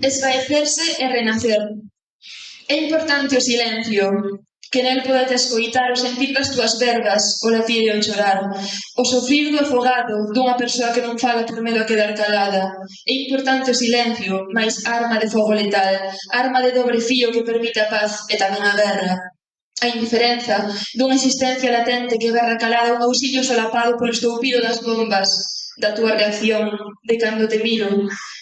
Esvaecerse e renacer. É importante o silencio, que nel podes escoitar o sentir das túas verbas, o latir e o chorar, o sofrir do afogado dunha persoa que non fala por medo a quedar calada. É importante o silencio, máis arma de fogo letal, arma de dobre fío que permite a paz e tamén a guerra. A indiferenza dunha existencia latente que berra calada un auxilio solapado polo estoupido das bombas, da túa reacción, de cando te miro,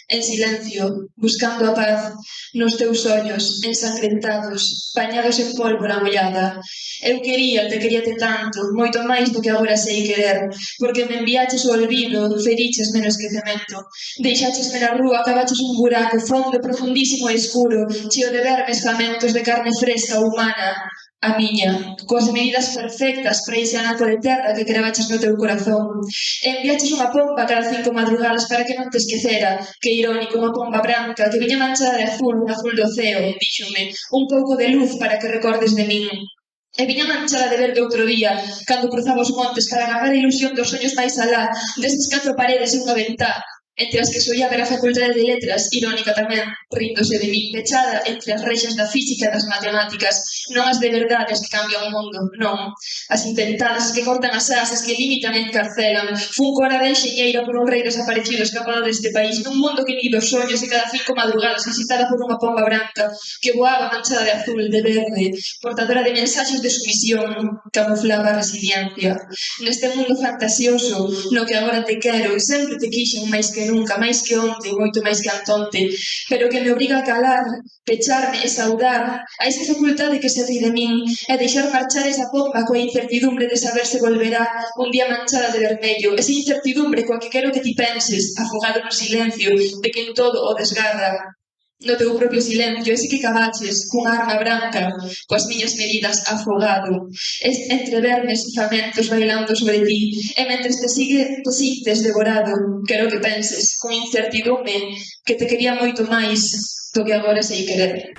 en silencio, buscando a paz, nos teus ollos, ensangrentados, bañados en pólvora mollada. Eu queríate tanto, moito máis do que agora sei querer, porque me enviaches o olvido, feriches menos esquecemento, deixachesme na rúa, cavaches un buraco fondo, profundísimo e escuro, cheo de vermes flamentos de carne fresca humana, a miña, coas medidas perfectas para ese anaco de terra que cravaches no teu corazón. Enviaches unha pomba cada 5 madrugadas para que non te esquecera, que irónico, unha pomba branca que viña manchada de azul, un azul do ceo, díxome, un pouco de luz para que recordes de min. E viña manchada de verde outro día, cando cruzaba os montes para agarrar a ilusión dos soños máis alá, destas 4 paredes e unha ventá, entre as que soía ver a Facultade de Letras, irónica tamén, ríndose de min, pechada entre as reixas da física e das matemáticas, non as de verdade as que cambian o mundo, non, as intentadas, as que cortan as asas, que limitan e encarcelan. Fun cora de enxeñeira por un rei desaparecido escapado deste país, nun mundo que ni dos sonhos e cada 5 madrugadas visitada por unha pomba branca que voaba manchada de azul, de verde, portadora de mensaxes de sumisión, camuflaba a resiliencia. Neste mundo fantasioso, no que agora te quero e sempre te quixen máis que nunca, máis que onte, moito máis que antonte, pero que me obriga a calar, pecharme e saudar a esa facultade que se ri de min e deixar marchar esa pomba coa incertidumbre de saber se volverá un día manchada de vermello, esa incertidumbre coa que quero que ti penses, afogado no silencio, de quen todo o desgarra, no teu propio silencio, ese que cavaches cunha arma branca, coas miñas medidas afogado, entre vermes e famentos bailando sobre ti, e mentres te sintes devorado, quero que penses, con incertidume, que te quería moito máis do que agora sei querer.